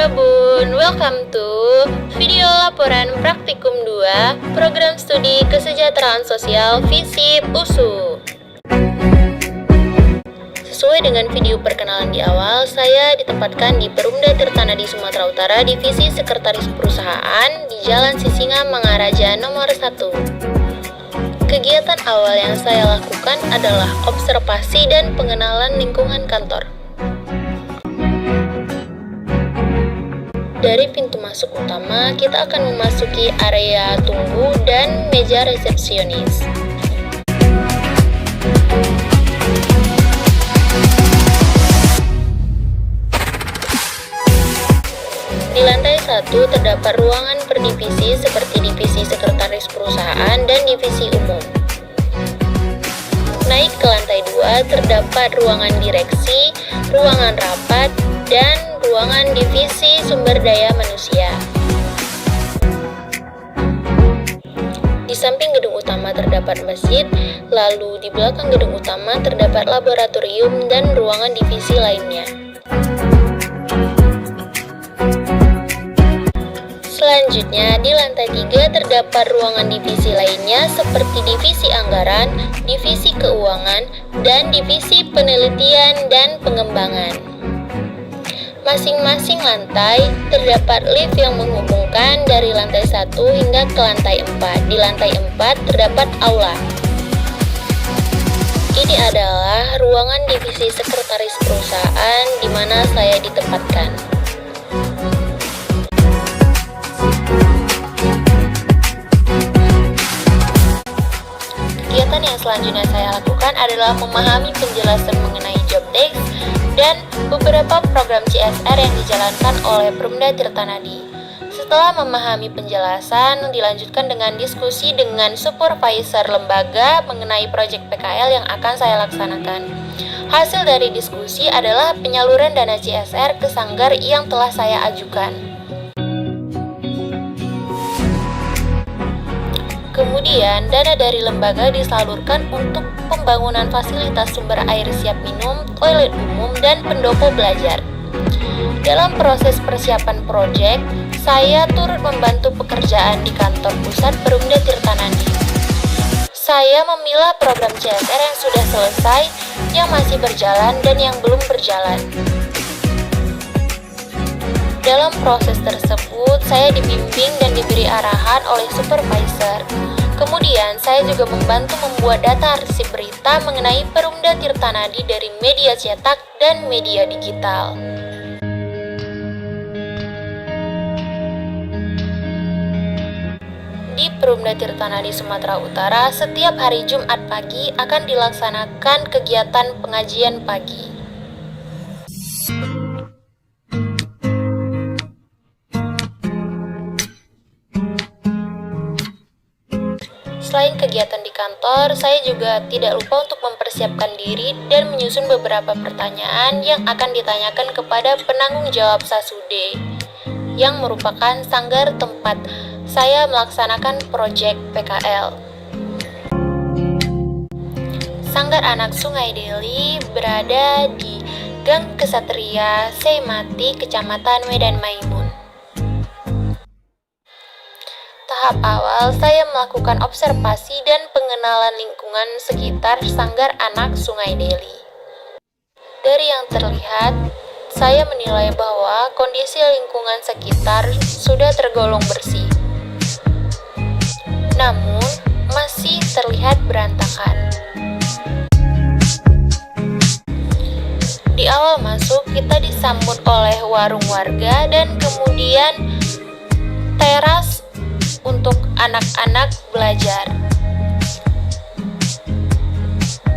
Halo Bun, welcome to video laporan praktikum 2 Program Studi Kesejahteraan Sosial FISIP USU. Sesuai dengan video perkenalan di awal, saya ditempatkan di Perumda Tirtanadi Sumatera Utara, Divisi Sekretaris Perusahaan di Jalan Sisinga Mangaraja nomor 1. Kegiatan awal yang saya lakukan adalah observasi dan pengenalan lingkungan kantor. Dari pintu masuk utama, kita akan memasuki area tunggu dan meja resepsionis. Di lantai 1 terdapat ruangan per divisi seperti divisi sekretaris perusahaan dan divisi umum. Naik ke lantai 2 terdapat ruangan direksi, ruangan rapat, dan ruangan divisi sumber daya manusia. Di samping gedung utama terdapat masjid, lalu di belakang gedung utama terdapat laboratorium dan ruangan divisi lainnya. Selanjutnya, di lantai 3 terdapat ruangan divisi lainnya seperti divisi anggaran, divisi keuangan, dan divisi penelitian dan pengembangan. Masing-masing lantai terdapat lift yang menghubungkan dari lantai 1 hingga ke lantai 4. Di lantai 4 terdapat aula. Ini adalah ruangan divisi sekretaris perusahaan di mana saya ditempatkan. Kegiatan yang selanjutnya saya lakukan adalah memahami penjelasan mengenai job desk dan beberapa program CSR yang dijalankan oleh Perumda Tirtanadi. Setelah memahami penjelasan, dilanjutkan dengan diskusi dengan supervisor lembaga mengenai proyek PKL yang akan saya laksanakan. Hasil dari diskusi adalah penyaluran dana CSR ke sanggar yang telah saya ajukan. Kemudian, dana dari lembaga disalurkan untuk pembangunan fasilitas sumber air siap minum, toilet umum, dan pendopo belajar. Dalam proses persiapan proyek, saya turut membantu pekerjaan di kantor pusat Perumda Tirtanadi. Saya memilah program CSR yang sudah selesai, yang masih berjalan, dan yang belum berjalan. Dalam proses tersebut, saya dibimbing dan diberi arahan oleh supervisor. Kemudian, saya juga membantu membuat data arsip berita mengenai Perumda Tirtanadi dari media cetak dan media digital. Di Perumda Tirtanadi Sumatera Utara, setiap hari Jumat pagi akan dilaksanakan kegiatan pengajian pagi. Selain kegiatan di kantor, saya juga tidak lupa untuk mempersiapkan diri dan menyusun beberapa pertanyaan yang akan ditanyakan kepada penanggung jawab Sasude, yang merupakan sanggar tempat saya melaksanakan proyek PKL. Sanggar Anak Sungai Deli berada di Gang Kesatria, Seimati, Kecamatan Medan Maimun. Tahap awal, saya melakukan observasi dan pengenalan lingkungan sekitar Sanggar Anak Sungai Deli. Dari yang terlihat, saya menilai bahwa kondisi lingkungan sekitar sudah tergolong bersih. Namun, masih terlihat berantakan. Di awal masuk, kita disambut oleh warung warga dan kemudian teras untuk anak-anak belajar.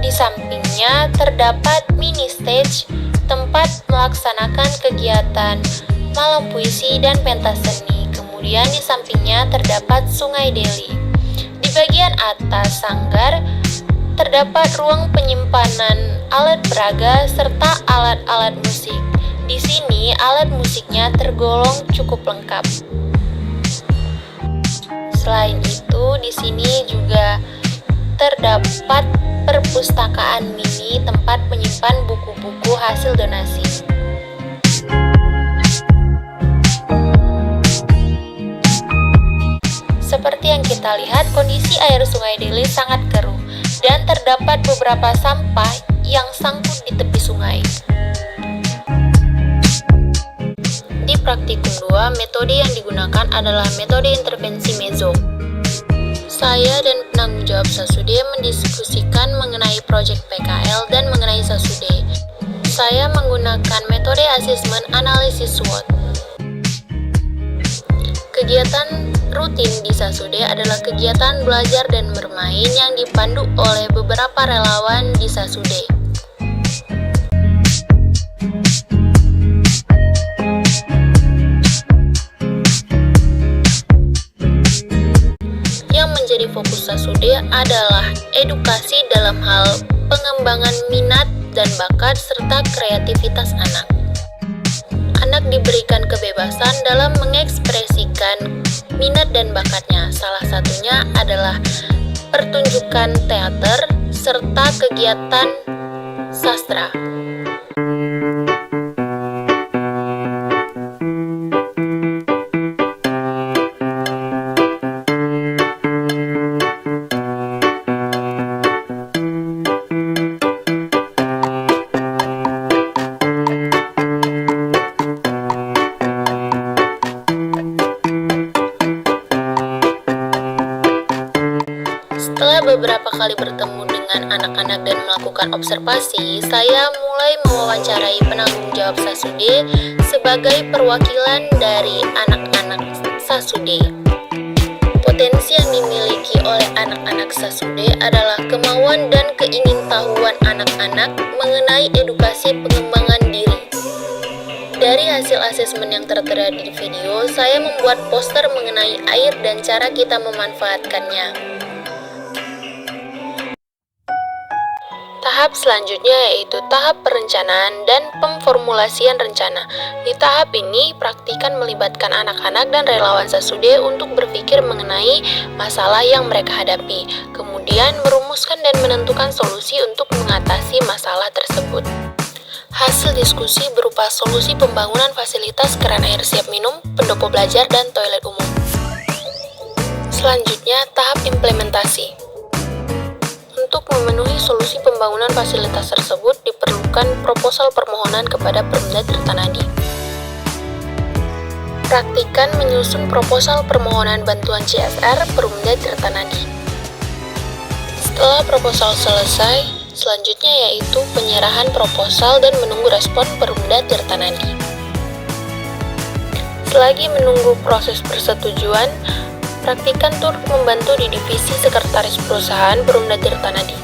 Di sampingnya terdapat mini stage tempat melaksanakan kegiatan malam puisi dan pentas seni. Kemudian di sampingnya terdapat Sungai Deli. Di bagian atas sanggar terdapat ruang penyimpanan alat peraga serta alat-alat musik. Di sini alat musiknya tergolong cukup lengkap. Selain itu, di sini juga terdapat perpustakaan mini tempat menyimpan buku-buku hasil donasi. kita lihat kondisi air Sungai Deli sangat keruh dan terdapat beberapa sampah yang sangkut di tepi sungai. Di praktikum 2, metode yang digunakan adalah metode intervensi mezo. Saya dan penanggung jawab Sasude mendiskusikan mengenai proyek PKL dan mengenai Sasude. Saya menggunakan metode asesmen analisis SWOT. Kegiatan rutin di Sasude adalah kegiatan belajar dan bermain yang dipandu oleh beberapa relawan di Sasude. Yang menjadi fokus Sasude adalah edukasi dalam hal pengembangan minat dan bakat serta kreativitas anak. Anak diberikan kebebasan dalam mengekspresikan minat dan bakatnya. Salah satunya adalah pertunjukan teater serta kegiatan sastra. Setelah beberapa kali bertemu dengan anak-anak dan melakukan observasi, saya mulai mewawancarai penanggung jawab Sasude sebagai perwakilan dari anak-anak Sasude. Potensi yang dimiliki oleh anak-anak Sasude adalah kemauan dan keingintahuan anak-anak mengenai edukasi pengembangan diri. Dari hasil asesmen yang tertera di video, saya membuat poster mengenai air dan cara kita memanfaatkannya. Tahap selanjutnya yaitu tahap perencanaan dan pemformulasian rencana. Di tahap ini, praktikan melibatkan anak-anak dan relawan Sasude untuk berpikir mengenai masalah yang mereka hadapi, kemudian merumuskan dan menentukan solusi untuk mengatasi masalah tersebut. Hasil diskusi berupa solusi pembangunan fasilitas keran air siap minum, pendopo belajar, dan toilet umum. Selanjutnya, tahap implementasi. Untuk memenuhi solusi pembangunan fasilitas tersebut, diperlukan proposal permohonan kepada Perumda Tirtanadi. Praktikan menyusun proposal permohonan bantuan CSR Perumda Tirtanadi. Setelah proposal selesai, selanjutnya yaitu penyerahan proposal dan menunggu respon Perumda Tirtanadi. Selagi menunggu proses persetujuan, praktikan turut membantu di divisi sekretaris perusahaan Perumda Tirtanadi.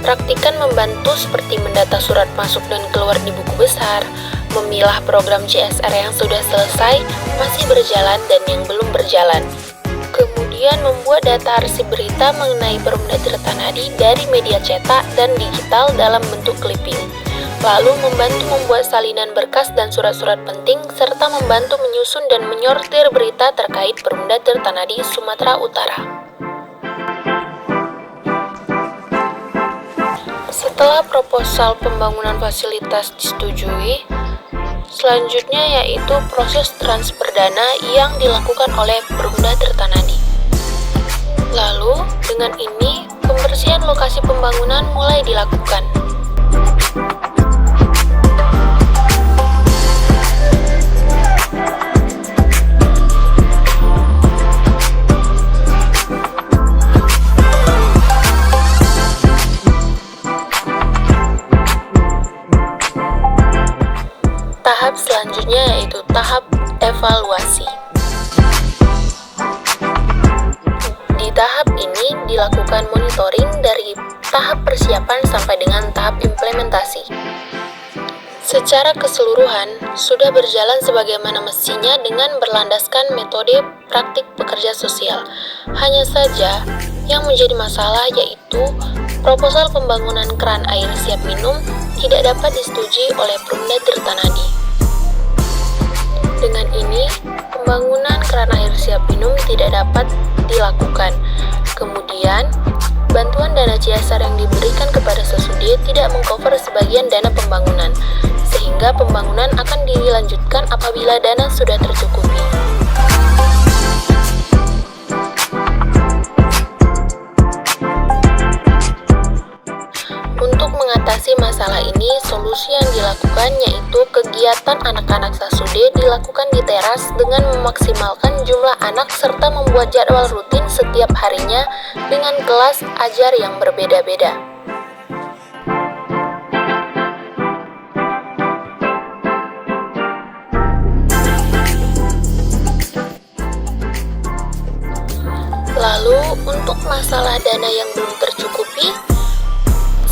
Praktikan membantu seperti mendata surat masuk dan keluar di buku besar, memilah program CSR yang sudah selesai, masih berjalan, dan yang belum berjalan. Kemudian membuat data arsip berita mengenai Perumda Tirtanadi dari media cetak dan digital dalam bentuk clipping. Lalu membantu membuat salinan berkas dan surat-surat penting, serta membantu menyusun dan menyortir berita terkait Perumda Tirtanadi Sumatera Utara. Setelah proposal pembangunan fasilitas disetujui, selanjutnya yaitu proses transfer dana yang dilakukan oleh Perumda Tirtanadi. Lalu, dengan ini, pembersihan lokasi pembangunan mulai dilakukan. Tahap selanjutnya yaitu tahap evaluasi. Di tahap ini dilakukan monitoring dari tahap persiapan sampai dengan tahap implementasi. Secara keseluruhan, sudah berjalan sebagaimana mestinya dengan berlandaskan metode praktik pekerja sosial. Hanya saja, yang menjadi masalah yaitu proposal pembangunan keran air siap minum tidak dapat disetujui oleh Perumda Tirtanadi. Dengan ini, pembangunan keran air siap minum tidak dapat dilakukan. Kemudian, bantuan dana CSR yang diberikan kepada Sasude tidak mengcover sebagian dana pembangunan, sehingga pembangunan akan dilanjutkan apabila dana sudah tercukupi. mengatasi masalah ini, solusi yang dilakukan yaitu kegiatan anak-anak Sasude dilakukan di teras dengan memaksimalkan jumlah anak serta membuat jadwal rutin setiap harinya dengan kelas ajar yang berbeda-beda. Lalu, untuk masalah dana yang belum tercukupi,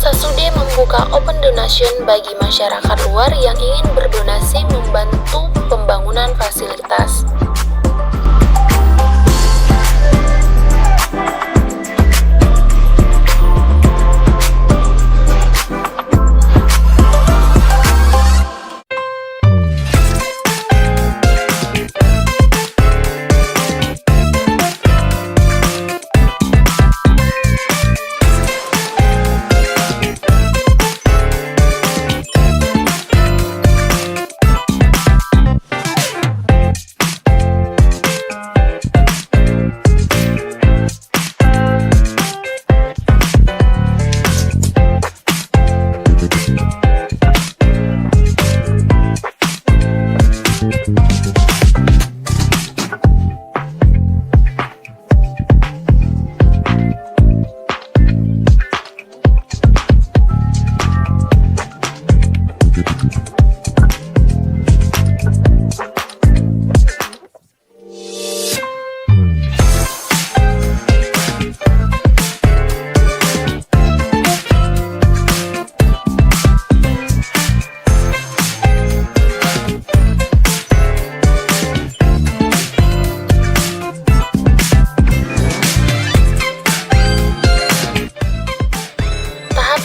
Sasude membuka open donation bagi masyarakat luar yang ingin berdonasi membantu pembangunan fasilitas.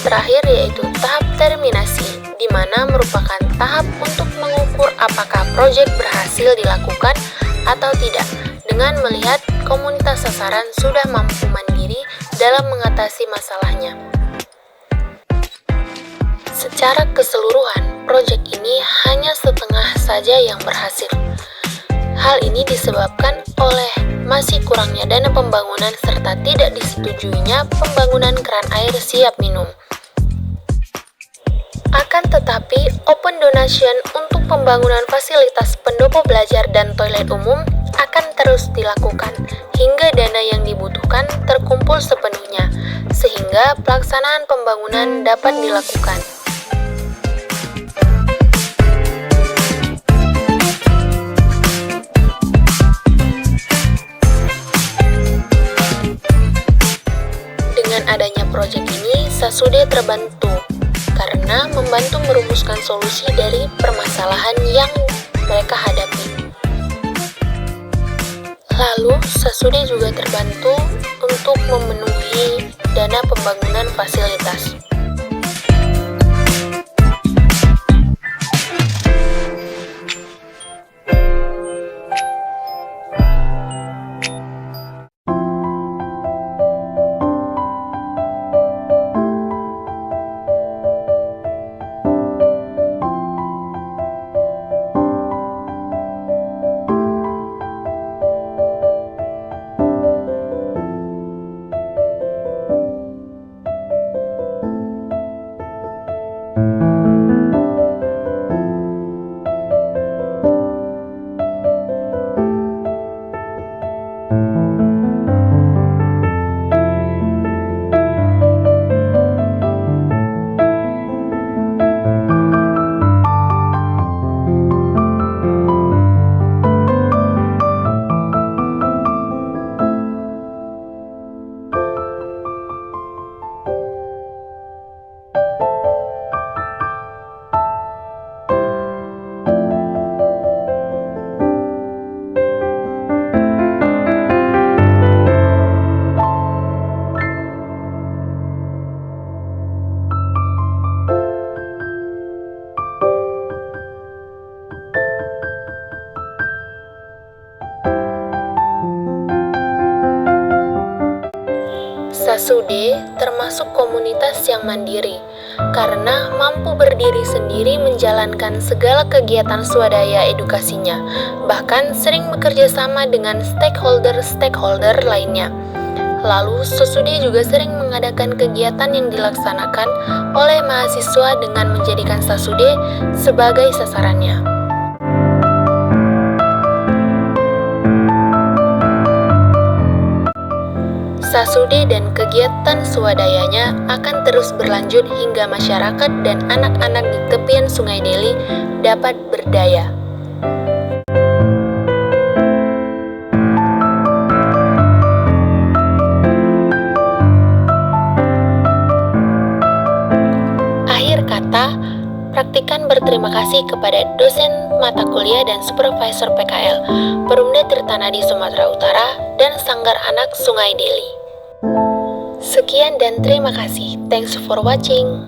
Terakhir yaitu tahap terminasi, di mana merupakan tahap untuk mengukur apakah proyek berhasil dilakukan atau tidak, dengan melihat komunitas sasaran sudah mampu mandiri dalam mengatasi masalahnya. Secara keseluruhan, proyek ini hanya setengah saja yang berhasil. Hal ini disebabkan oleh masih kurangnya dana pembangunan serta tidak disetujuinya pembangunan keran air siap minum. Akan tetapi, open donation untuk pembangunan fasilitas pendopo belajar dan toilet umum akan terus dilakukan hingga dana yang dibutuhkan terkumpul sepenuhnya, sehingga pelaksanaan pembangunan dapat dilakukan. Dengan adanya proyek ini, Sasude terbantu karena membantu merumuskan solusi dari permasalahan yang mereka hadapi. Lalu, Sasude juga terbantu untuk memenuhi dana pembangunan fasilitas. Sasude termasuk komunitas yang mandiri, karena mampu berdiri sendiri menjalankan segala kegiatan swadaya edukasinya, bahkan sering bekerja sama dengan stakeholder-stakeholder lainnya. Lalu, Sesude juga sering mengadakan kegiatan yang dilaksanakan oleh mahasiswa dengan menjadikan Sasude sebagai sasarannya. Sasude dan kegiatan swadayanya akan terus berlanjut hingga masyarakat dan anak-anak di tepian Sungai Deli dapat berdaya. Akhir kata, praktikan berterima kasih kepada dosen mata kuliah dan supervisor PKL, Perumda Tirtanadi Sumatera Utara, dan Sanggar Anak Sungai Deli. Sekian dan terima kasih. Thanks for watching.